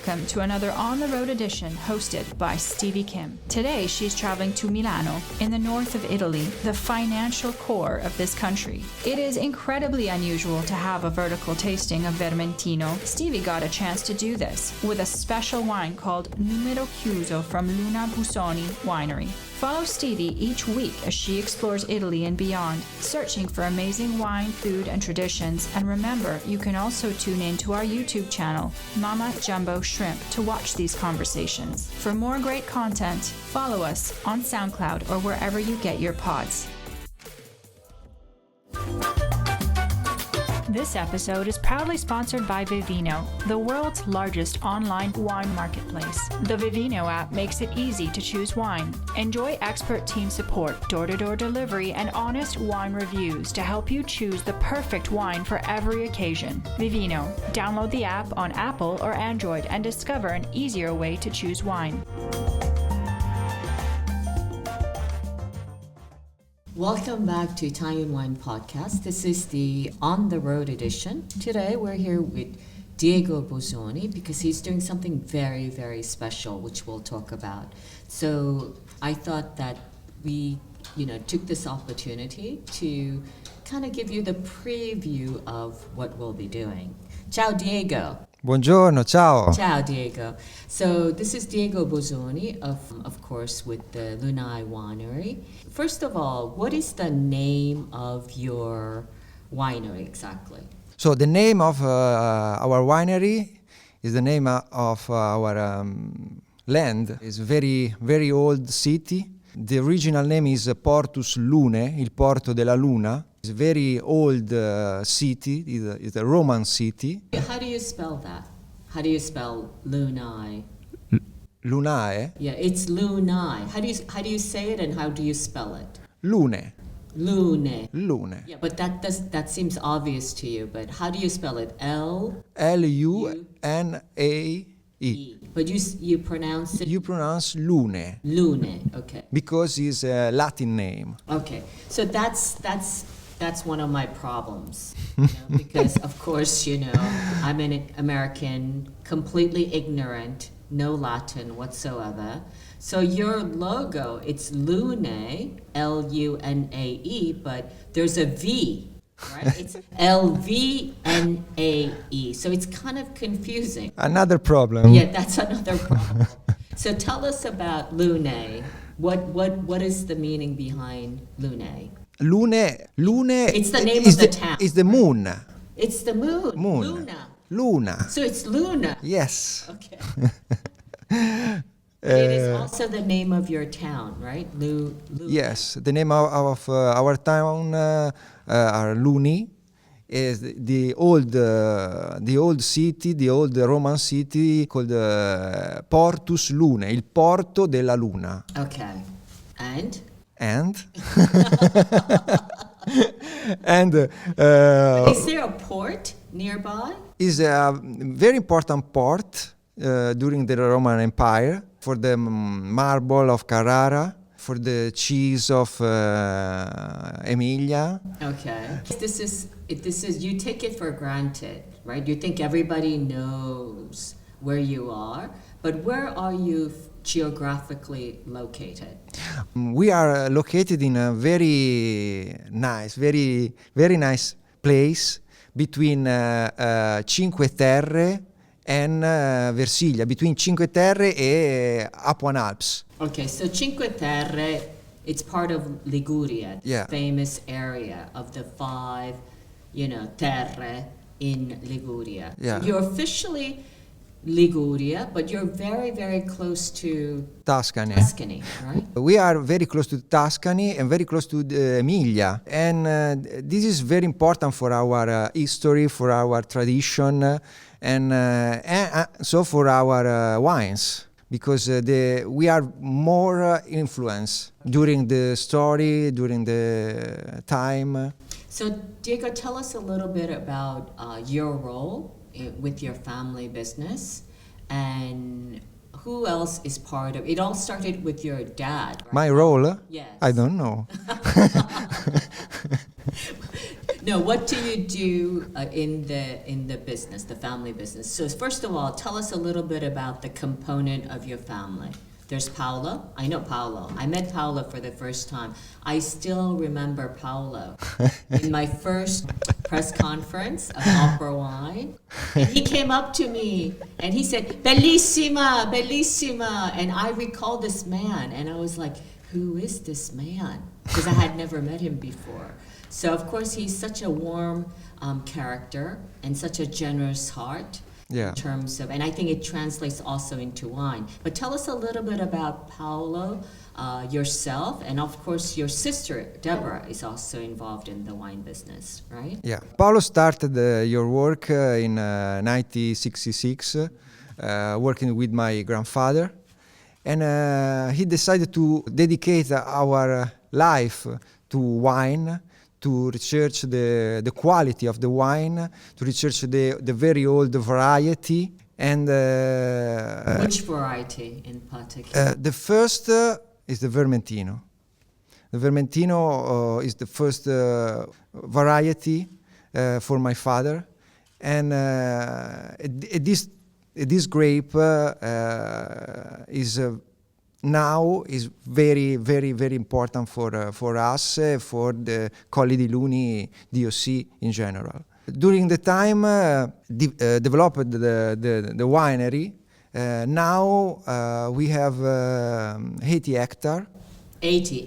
welcome to another On the Road edition hosted by Stevie Kim. Today she's traveling to Milano in the north of Italy, the financial core of this country. It is incredibly unusual to have a vertical tasting of Vermentino. Stevie got a chance to do this with a special wine called Numero Chiuso from Lunae Bosoni Winery. Follow Stevie each week as she explores Italy and beyond, searching for amazing wine, food, and traditions. And remember, you can also tune in to our YouTube channel, Mama Jumbo Shrimp, to watch these conversations. For more great content, follow us on SoundCloud or wherever you get your pods. This episode is proudly sponsored by Vivino, the world's largest online wine marketplace. The Vivino app makes it easy to choose wine. Enjoy expert team support, door-to-door delivery, and honest wine reviews to help you choose the perfect wine for every occasion. Vivino. Download the app on Apple or Android and discover an easier way to choose wine. Welcome back to Italian Wine Podcast. This is the On the Road edition. Today we're here with Diego Bosoni because he's doing something very, very special, which we'll talk about. So I thought that we, took this opportunity to kind of give you the preview of what we'll be doing. Ciao, Diego. Buongiorno, ciao. Ciao, Diego. So this is Diego Bosoni, of course, with the Lunae Winery. First of all, what is the name of your winery exactly? So the name of our winery is the name of our land. It's a very, very old city. The original name is Portus Lunae, il Porto della Luna. It's a very old city. It's a Roman city. How do you spell that? How do you spell Lunae? Lunae? Yeah, it's Lunae. How do you say it and how do you spell it? Lune. Lune. Lune. Yeah, but that seems obvious to you. But how do you spell it? Lunae. But you pronounce it. You pronounce Lune. Lune. Okay. Because it's a Latin name. Okay. So that's one of my problems, because of course, I'm an American, completely ignorant, no Latin whatsoever. So your logo, it's Lunae, Lunae, but there's a V, right? It's Lvnae. So it's kind of confusing. Another problem. Yeah, that's another problem. So tell us about Lunae. What is the meaning behind Lunae? Lune. It's the name of the town. It's the moon. It's the moon. Luna. So it's Luna. Yes. Okay. It is also the name of your town, right? Luna. Yes, the name of our town are Luni. Is the old city, the old Roman city called Portus Lunae, il Porto della Luna. Okay. And and is there a port nearby? Is a very important port during the Roman Empire for the marble of Carrara, for the cheese of Emilia. Okay. This is you take it for granted, right? You think everybody knows where you are, but where are you geographically located? We are located in a very nice place between Cinque Terre and Versilia, between Cinque Terre and Apuan Alps. Okay, so Cinque Terre, it's part of Liguria, the Yeah. famous area of the 5, terre in Liguria. Yeah. So you're officially Liguria, but you're very, very close to Tuscany, right? We are very close to Tuscany and very close to Emilia, and this is very important for our history, for our tradition, and so for our wines, because we are more influenced during the story, during the time. So Diego, tell us a little bit about your role with your family business, and who else is part of it? All started with your dad, right? My role? Yes. I don't know. No, what do you do in the business, the family business? So first of all, tell us a little bit about the component of your family. There's Paolo. I know Paolo. I met Paolo for the first time. I still remember Paolo in my first press conference of Opera Wine. And he came up to me and he said, "Bellissima, bellissima." And I recall this man and I was like, who is this man? Because I had never met him before. So of course he's such a warm character and such a generous heart. Yeah. In terms of, and I think it translates also into wine. But tell us a little bit about Paolo, yourself, and of course your sister Deborah is also involved in the wine business, right? Yeah. Paolo started your work in 1966, working with my grandfather, and he decided to dedicate our life to wine, to research the quality of the wine, to research the very old variety. And which variety in particular? the first is the Vermentino. The Vermentino is the first variety for my father, and this grape is now is very, very, very important for us, for the Colli di Luni DOC in general. During the time developed the winery, now we have 80 hectares. 80,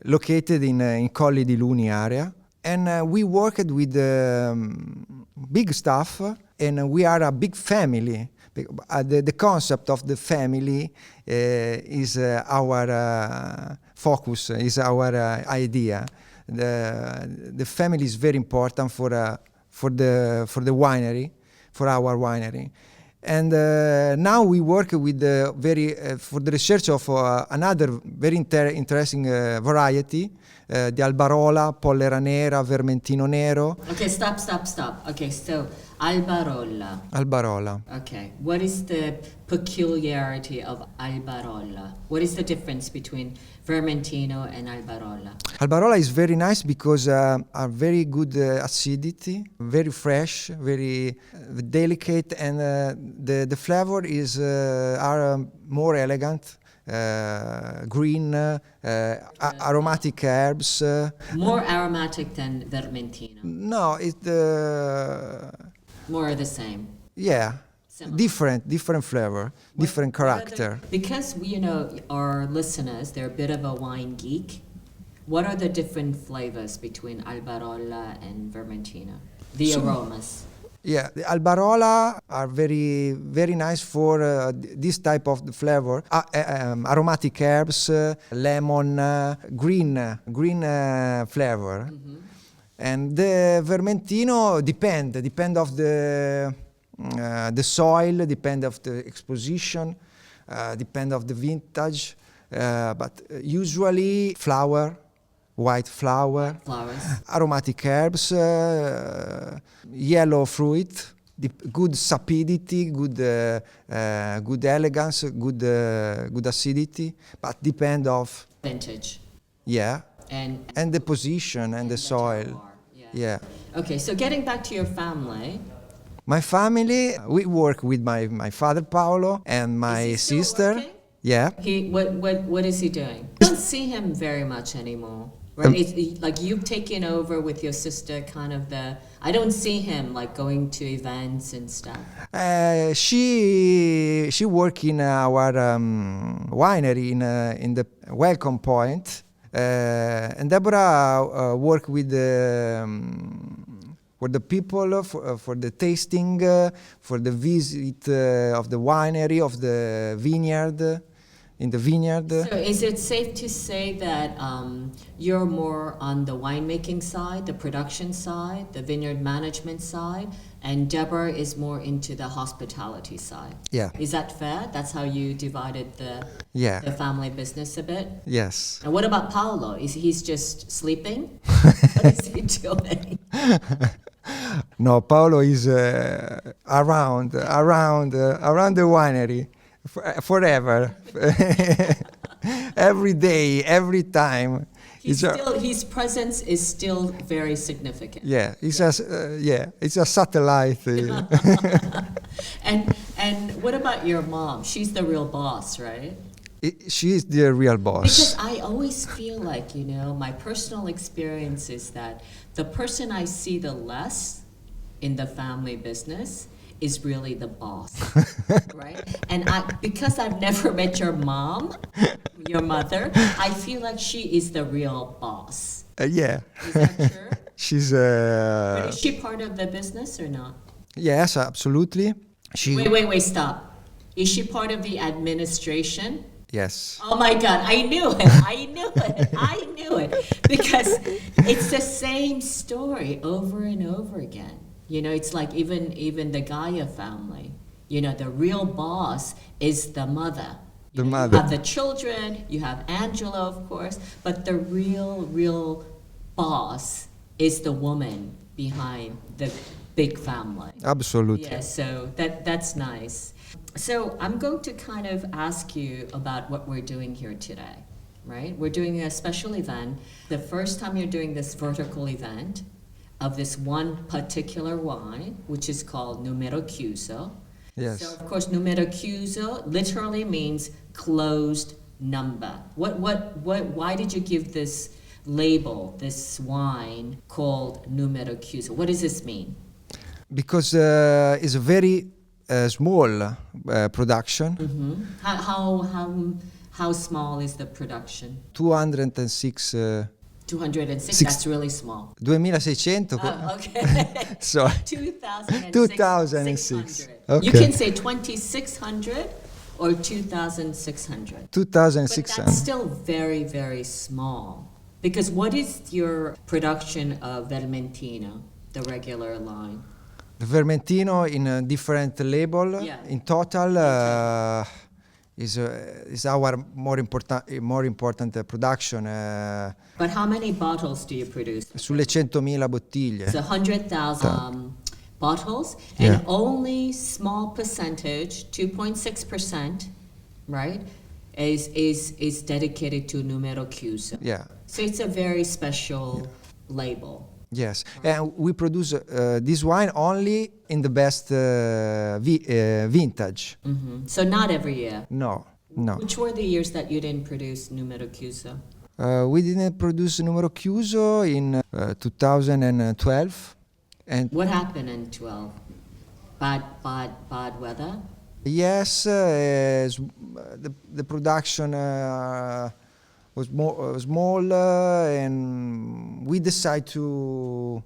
located in Colli di Luni area. And we worked with big staff, and we are a big family. The concept of the family is our focus, is our idea. The family is very important for the winery, for our winery. And now we work with for the research of another very interesting variety, the Albarola, Pollera Nera, Vermentino Nero. Okay, stop. Okay, so Albarola. Albarola. Okay, what is the peculiarity of Albarola? What is the difference between Vermentino and Albarola? Albarola is very nice because are very good acidity, very fresh, very delicate, and the flavor is are more elegant. Green, aromatic herbs. More aromatic than Vermentino. No, it's more the same. Yeah, Similar. different flavor, different character. Because our listeners, they're a bit of a wine geek. What are the different flavors between Albarola and Vermentino? The aromas. Yeah, the Albarola are very, very nice for this type of the flavor. Aromatic herbs, lemon, green flavor. Mm-hmm. And the Vermentino depend of the soil, depend of the exposition, depend of the vintage. But usually white flowers, aromatic herbs, yellow fruit, good sapidity, good elegance, good acidity, but depend of vintage. Yeah, and the position and the soil. Yeah. Okay, so getting back to your family. My family, we work with my father Paolo and my sister. Working? Yeah. What is he doing? I don't see him very much anymore. Right? It's like you've taken over with your sister, kind of I don't see him like going to events and stuff. She work in our winery in the Welcome Point, and Deborah work with for the people, for the tasting, for the visit of the winery, of the vineyard. In the vineyard. So is it safe to say that you're more on the winemaking side, the production side, the vineyard management side, and Deborah is more into the hospitality side? Yeah. Is that fair? That's how you divided the family business a bit? Yes. And what about Paolo? He's just sleeping? What is he doing? No, Paolo is around the winery. Forever. Every day, every time His presence is still very significant. Yeah, it's a satellite. And what about your mom? She's the real boss, right? She is the real boss. Because I always feel like, my personal experience is that the person I see the less in the family business is really the boss, right? And because I've never met your mom, your mother, I feel like she is the real boss. Yeah. Is that true? She's. But is she part of the business or not? Yes, absolutely. Wait, stop. Is she part of the administration? Yes. Oh my God, I knew it. Because it's the same story over and over again. It's like even the Gaia family. The real boss is the mother. The You mother. have the children, you have Angela, of course, but the real boss is the woman behind the big family. Absolutely. Yeah, so that's nice. So I'm going to kind of ask you about what we're doing here today, right? We're doing a special event. The first time you're doing this vertical event of this one particular wine, which is called Numero Chiuso. Yes. So of course, Numero Chiuso literally means closed number. Why did you give this label, this wine called Numero Chiuso? What does this mean? Because it's a very small production. Mm-hmm. How small is the production? 206. 206. That's really small. 2600. Oh, okay. So 2006. Okay. You can say 2600 or 2600. 2600. But that's still very, very small. Because what is your production of Vermentino, the regular line? The Vermentino in a different label. Yeah. In total is our more important production. But how many bottles do you produce? Sulle 100.000 bottiglie. It's 100,000 bottles, and Yeah. only small percentage, 2.6%, right, is dedicated to Numero Chiuso. Yeah. So it's a very special label. Yes, and we produce this wine only in the best vintage. Mm-hmm. So not every year. No. Which were the years that you didn't produce Numero Chiuso? We didn't produce Numero Chiuso in 2012. And What happened in 12? Bad weather? yes, the production was more small, and we decided to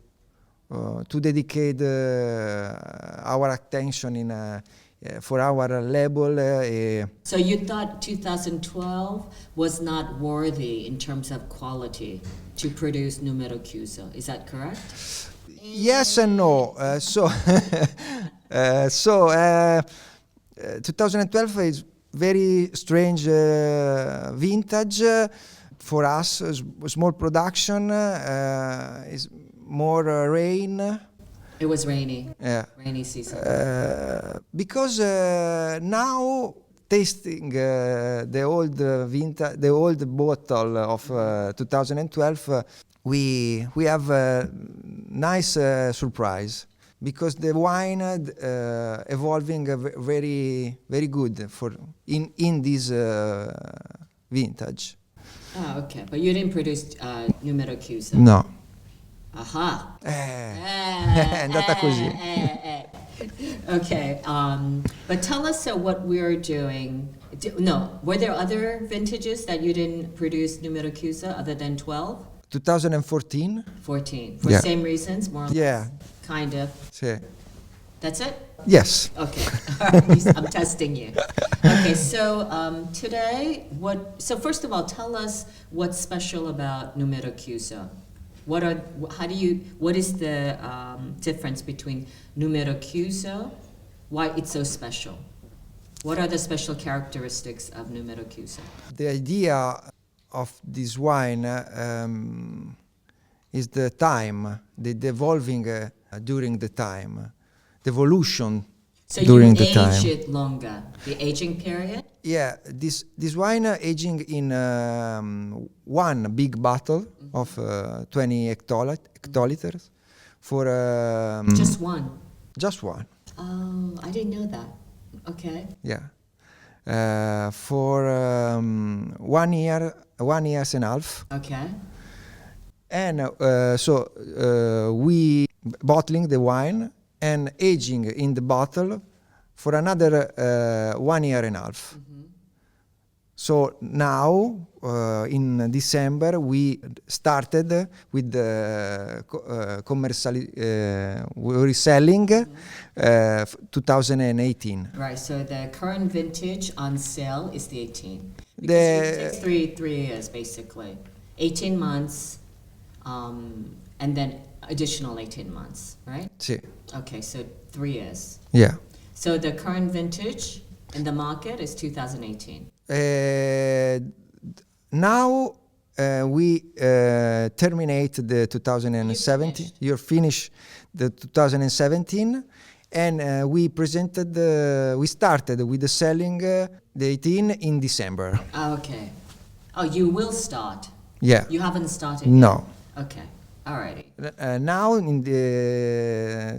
dedicate our attention for our label. So you thought 2012 was not worthy in terms of quality to produce Numero Chiuso. Is that correct? Yes and no. 2012 is very strange vintage for us. Small production is more rain. It was rainy. Yeah. Rainy season. Because now tasting the old bottle of 2012, we have a nice surprise. Because the wine evolving very very good in this vintage. Oh, okay. But you didn't produce Numero Chiuso. No. Aha. È andata così. Okay. But tell us what we're doing. Were there other vintages that you didn't produce Numero Chiuso other than 12? 2014. 14. For Yeah. same reasons, more or less? Yeah. Kind of. Sì. That's it? Yes. Okay. I'm testing you. Okay, so today, so first of all, tell us what's special about Numero Chiuso. What is the difference between Numero Chiuso, why it's so special? What are the special characteristics of Numero Chiuso? The idea of this wine is the time, the evolving during the time, the evolution during the time. So you age it longer, the aging period? Yeah, this wine aging in one big bottle of 20 hectoliters for Just one. just one. Oh, I didn't know that. Okay. Yeah. For 1 year, 1 years and a half. Okay. And we bottling the wine and aging in the bottle for another 1 year and a half. So now, in December, we started with the reselling 2018. Right. So the current vintage on sale is the 18. Because The- it takes three years basically. 18 months, and then additional 18 months, right? Sì. Okay, so 3 years. Yeah. So the current vintage in the market is 2018. Now we terminate the 2017. You finish the 2017, and we started with the selling the 18 in December. Okay. Oh, you will start. Yeah. You haven't started No. yet. Okay. Alrighty. Now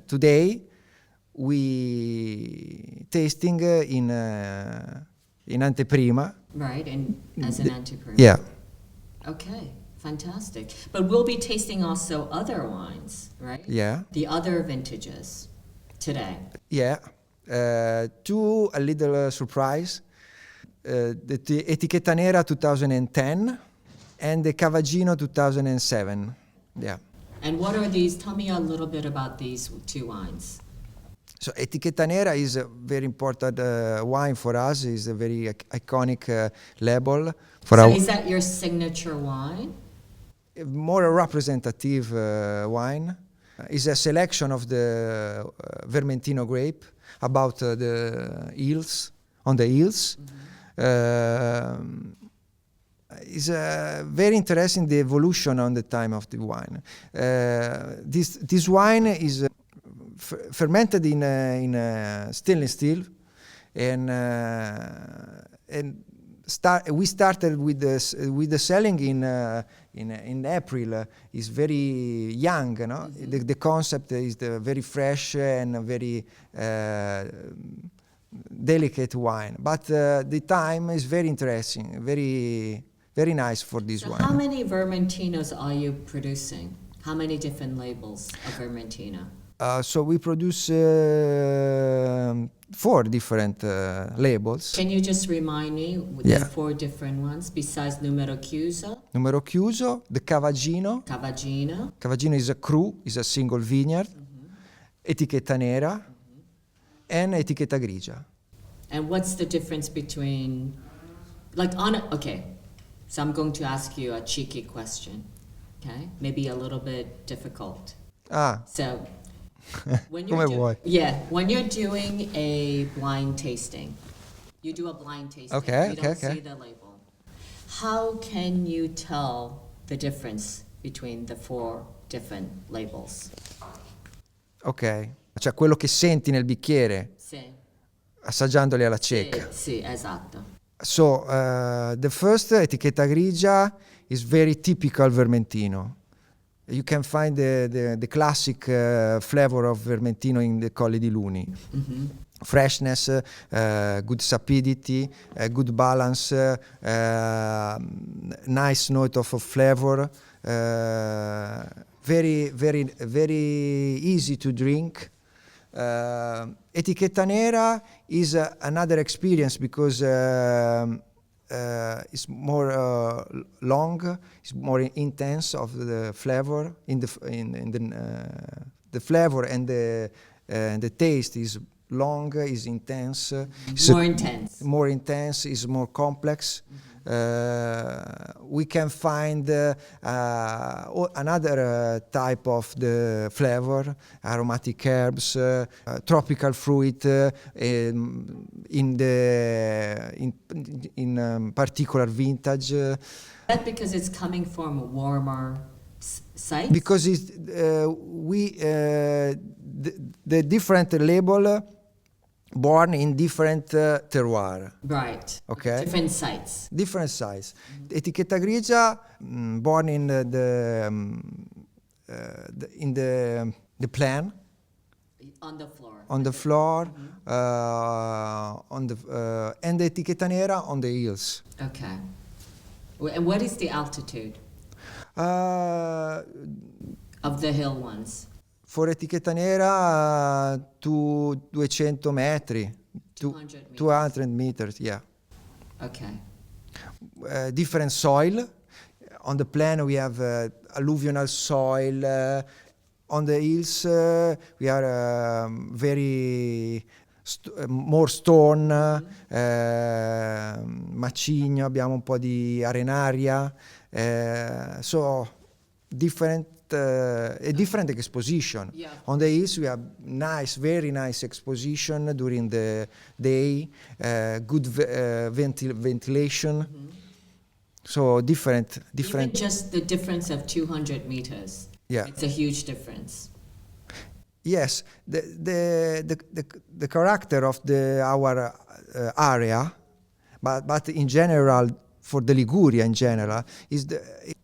today we tasting in anteprima. Right, and as an anteprima. Yeah. Okay, fantastic. But we'll be tasting also other wines, right? Yeah. The other vintages today. Yeah. Two a little surprise. The Etichetta Nera 2010 and the Cavaggino 2007. Yeah. And what are these? Tell me a little bit about these two wines. So Etichetta Nera is a very important wine for us. It's a very iconic label for So our is that your signature wine? more representative wine. It's a selection of the Vermentino grape about the hills, on the hills. Is very interesting the evolution on the time of the wine. This wine is fermented in stainless steel, and we started with the selling in April. Is very young, no? The concept is very fresh and very delicate wine, but the time is very interesting, very nice for this So wine. how many Vermentinos are you producing? How many different labels of Vermentino? So we produce 4 different labels. Can you just remind me with Yeah. the 4 different ones besides Numero Chiuso, Numero Chiuso, the Cavaggino. Cavaggino? Cavaggino is a cru, is a single vineyard. Etichetta Nera and Etichetta Grigia. And what's the difference between, okay, so I'm going to ask you a cheeky question, okay? Maybe a little bit difficult. Ah, So, when Come vuoi. when you're doing a blind tasting, you do a blind tasting. Okay, you don't okay. see the label. How can you tell the difference between the 4 different labels? ok. Cioè quello che senti nel bicchiere Sì, assaggiandoli alla cieca. sì, esatto. So the first Etichetta Grigia is very typical Vermentino. You can find the classic flavor of Vermentino in the Colli di Luni. Freshness, good sapidity, good balance, nice note of flavor, very, very, very easy to drink. Etichetta Nera is another experience because it's more long, it's more intense of the flavor in the flavor and the taste is long, is intense. More intense. Is more complex. We can find another type of the flavor, aromatic herbs, tropical fruit in particular vintage. That's because it's coming from a warmer site? Because the different label born in different terroir. Right. Okay. Different sites. Different size. Etichetta grigia, born in the plan, On the floor. on the floor, on the and the etichetta nera on the hills. Okay. And what is the altitude of the hill ones? For etichetta nera to 200 metri. 200 meters. 200 meters, yeah. Okay. Different soil. On the plain we have alluvional soil. On the hills we are more stone, macigno, abbiamo un po' di arenaria. So different a different exposition. Yeah. On the hills we have very nice exposition during the day, good ventilation. So different. Even just the difference of 200 meters. Yeah. It's a huge difference. Yes, the character of our area, but in general for the Liguria in general is the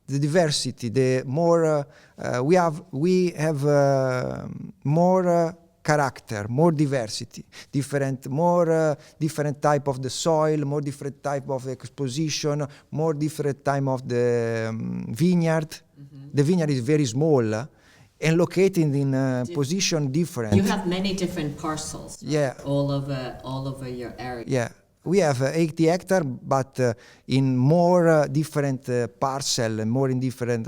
diversity. The more we have more character, more diversity, different type of the soil, more different type of exposition, more different type of the vineyard. Mm-hmm. The vineyard is very small and located in a position different. You have many different parcels. Right? Yeah. All over your area. Yeah. We have 80 hectares, but in more different parcel, more different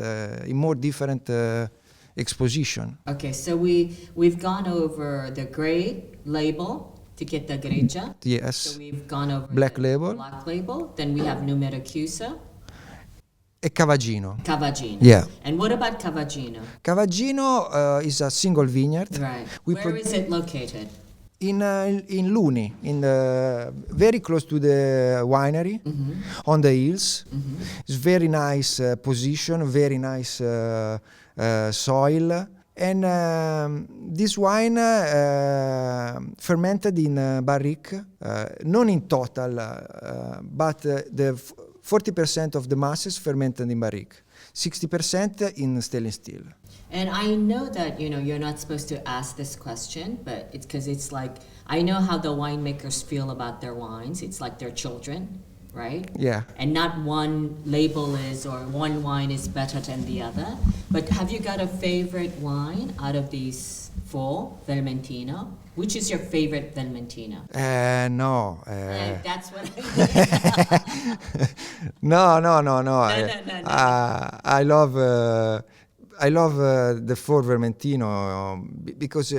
exposition. Okay, so we've gone over the gray label to get the grigia. Yes. So we've gone over Black the label. Black label. Then we have Numero Chiuso. E Cavaggino. Cavaggino. Yeah. And what about Cavaggino? Cavaggino is a single vineyard. Right. Where is it located? In Lunae, very close to the winery, on the hills. It's very nice position, very nice soil. And this wine fermented in barrique, not in total, but the 40% of the masses fermented in barrique, 60% in stainless steel. And I know that, you're not supposed to ask this question, but it's because it's like, I know how the winemakers feel about their wines. It's like their children, right? Yeah. And not one label or one wine is better than the other. But have you got a favorite wine out of these four, Vermentino? Which is your favorite Vermentino? No. That's what No. No. I love the four Vermentino because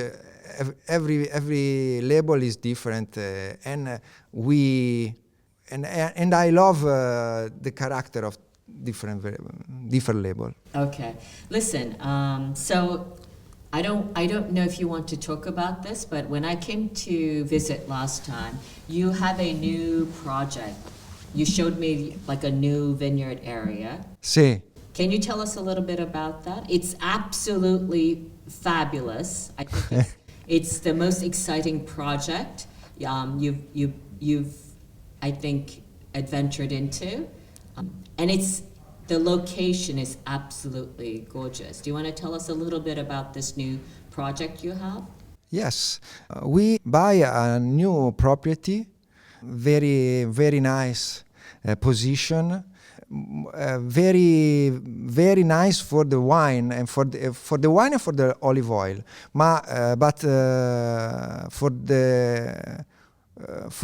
every label is different, and I love the character of different label. Okay, listen. So I don't know if you want to talk about this, but when I came to visit last time, you have a new project. You showed me like a new vineyard area. Sì. Can you tell us a little bit about that? It's absolutely fabulous. I think it's the most exciting project you've I think adventured into, and the location is absolutely gorgeous. Do you want to tell us a little bit about this new project you have? Yes, we buy a new property, very nice position. Very nice for the wine and for the wine and for the olive oil, but for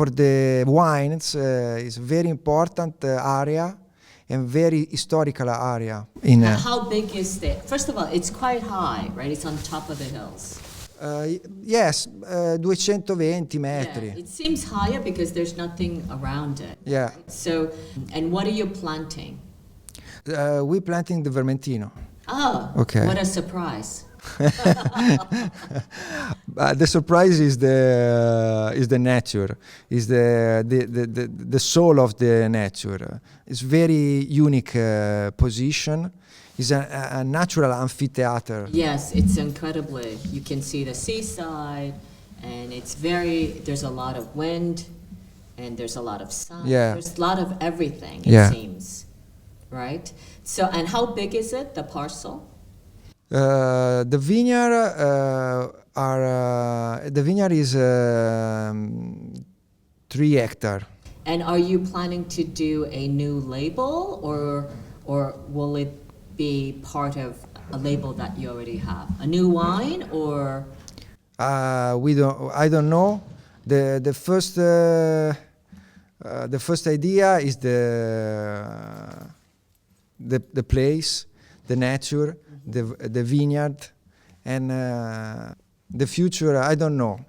the wines is very important area and very historical area. How big is it? First of all, it's quite high, right? It's on top of the hills. Yes, 220 metri. Yeah, it seems higher because there's nothing around it. Yeah. Right? So, and what are you planting? We planting the Vermentino. Oh, okay. What a surprise. The surprise is the nature, is the soul of the nature. It's very unique position. It's a natural amphitheater. Yes, it's incredibly. You can see the seaside, and there's a lot of wind, and there's a lot of sun. Yeah. There's a lot of everything, it Yeah. seems, right? So, and how big is it, the parcel? The vineyard is 3 hectares. And are you planning to do a new label, or will it be part of a label that you already have? A new wine, or? I don't know. The first idea is the place, the nature, the vineyard, and the future. I don't know.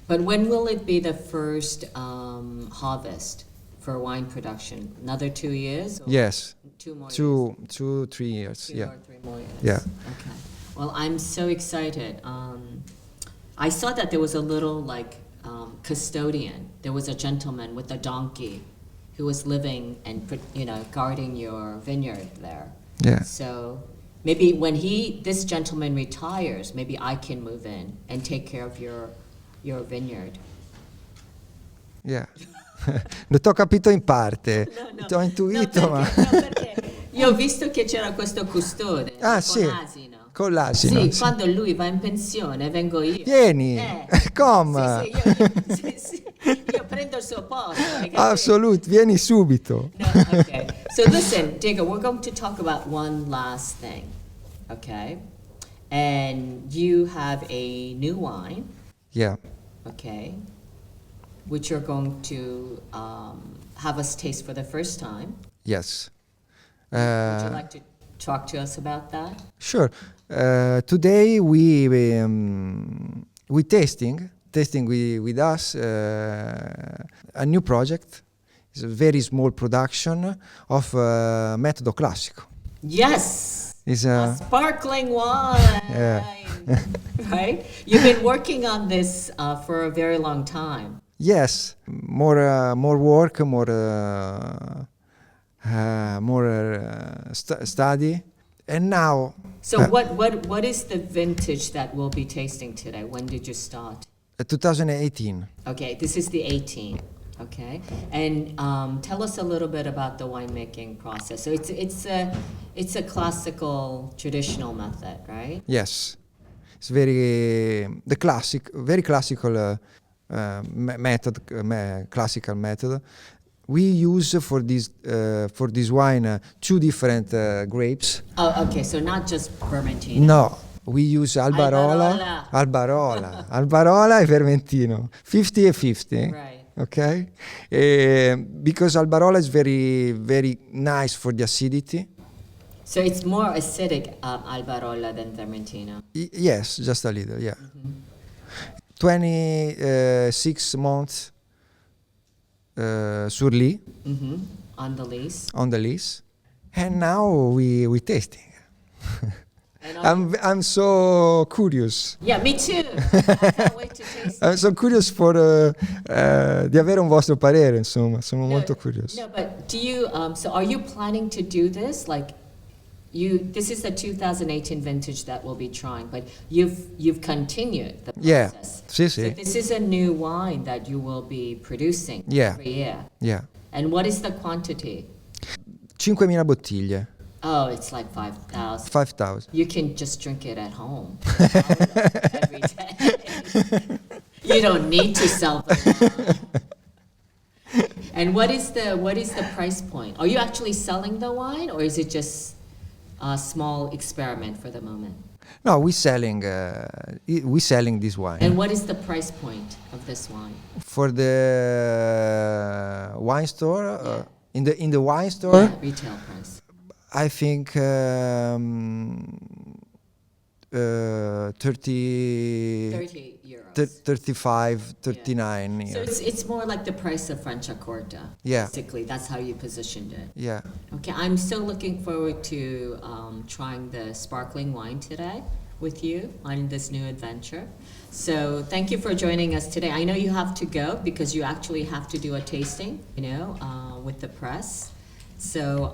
But when will it be the first harvest for wine production? Another 2 years? Or Yes, 2 more years? 3 years. 2 Yeah. or 3 more years. Yeah. Okay. Well, I'm so excited. I saw that there was a little custodian. There was a gentleman with a donkey who was living and guarding your vineyard there. Yeah. So maybe when this gentleman retires, maybe I can move in and take care of your vineyard. Yeah. Non t'ho capito in parte. T'ho intuito, ma... perché io ho visto che c'era questo custode Ah, con sì. l'asino. Con l'asino. Sì, sì. quando lui va in pensione vengo io. Vieni, Come? Sì. Sì, io prendo il suo posto. hai capito? Assolutamente, vieni subito. No, okay. So listen, Diego, we're going to talk about one last thing, okay? And you have a new wine, Yeah. okay, which you're going to have us taste for the first time. Yes. Would you like to talk to us about that? Sure. Today we tasting with us a new project. It's a very small production of metodo classico. Yes! It's A sparkling wine! Yeah. Right? You've been working on this for a very long time. yes, more work, study, and now So what is the vintage that we'll be tasting today? When did you start? 2018. Okay, this is the 18. Okay, and tell us a little bit about the winemaking process. So it's a classical, traditional method, right? Yes, it's very classical classical method. We use for this wine 2 different grapes. Oh, okay. So not just Vermentino. No, we use Albarola e Vermentino, 50 and 50. Right. Okay, because Albarola is very, very nice for the acidity. So it's more acidic Albarola than Vermentino. Yes, just a little, yeah. 26 months sur lit, On the lease. on the lease, and now we tasting. And I'm so curious. yeah, me too. I can't wait to taste it. I'm so curious di avere un vostro parere, insomma, sono molto curioso. No, but do you? So are you planning to do this? This is the 2018 vintage that we'll be trying, but you've continued the Yeah, process. sì, So sì. this is a new wine that you will be producing Yeah. every year. Yeah. And what is the quantity? 5.000 bottiglie, Oh, it's like 5,000. 5,000. You can just drink it at home every day. You don't need to sell the wine. And what is the price point? Are you actually selling the wine, or is it just a small experiment for the moment? No, we selling this wine. And what is the price point of this wine? For the wine store, Yeah. in the wine store, Yeah, retail price. I think 30, 30 euros. 35, 39. So Yeah. it's more like the price of Franciacorta. Yeah. Basically, that's how you positioned it. Yeah. Okay, I'm so looking forward to trying the sparkling wine today with you on this new adventure. So thank you for joining us today. I know you have to go because you actually have to do a tasting, with the press. So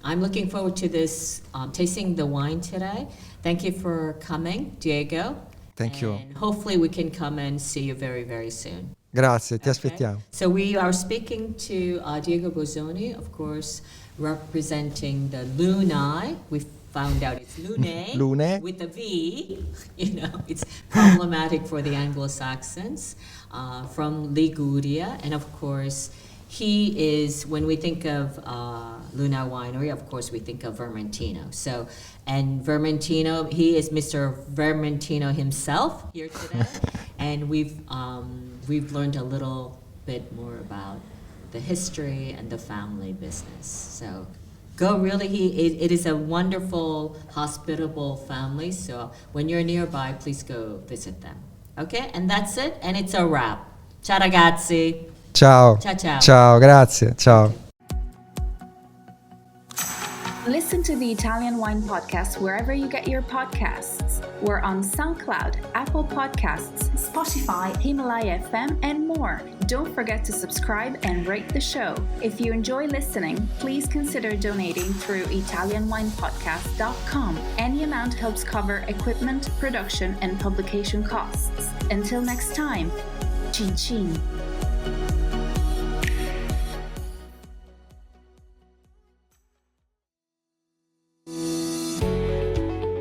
I'm looking forward to this tasting the wine today. Thank you for coming, Diego. Thank you. And hopefully we can come and see you very, very soon. Grazie, ti Okay? aspettiamo. So we are speaking to Diego Bosoni, of course, representing the Lunae. We found out it's Lunae Lunae. with a V. You know, it's problematic for the Anglo-Saxons, from Liguria. And of course, he is, when we think of Lunae Winery, of course, we think of Vermentino. So, and Vermentino, he is Mr. Vermentino himself here today. And we've learned a little bit more about the history and the family business. So go really, it is a wonderful, hospitable family. So when you're nearby, please go visit them. Okay? And that's it. And it's a wrap. Ciao ragazzi. Ciao. Ciao, ciao. Ciao, grazie. Ciao. Listen to the Italian Wine Podcast wherever you get your podcasts. We're on SoundCloud, Apple Podcasts, Spotify, Himalaya FM, and more. Don't forget to subscribe and rate the show. If you enjoy listening, please consider donating through ItalianWinePodcast.com. Any amount helps cover equipment, production, and publication costs. Until next time, cin cin.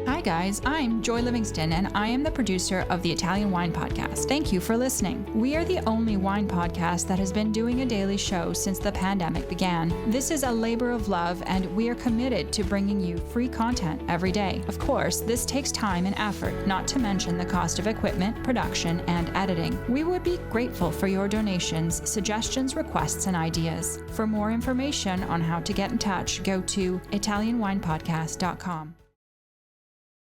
Hi guys, I'm Joy Livingston and I am the producer of the Italian Wine Podcast. Thank you for listening. We are the only wine podcast that has been doing a daily show since the pandemic began. This is a labor of love and we are committed to bringing you free content every day. Of course, this takes time and effort, not to mention the cost of equipment, production, and editing. We would be grateful for your donations, suggestions, requests, and ideas. For more information on how to get in touch, go to ItalianWinePodcast.com.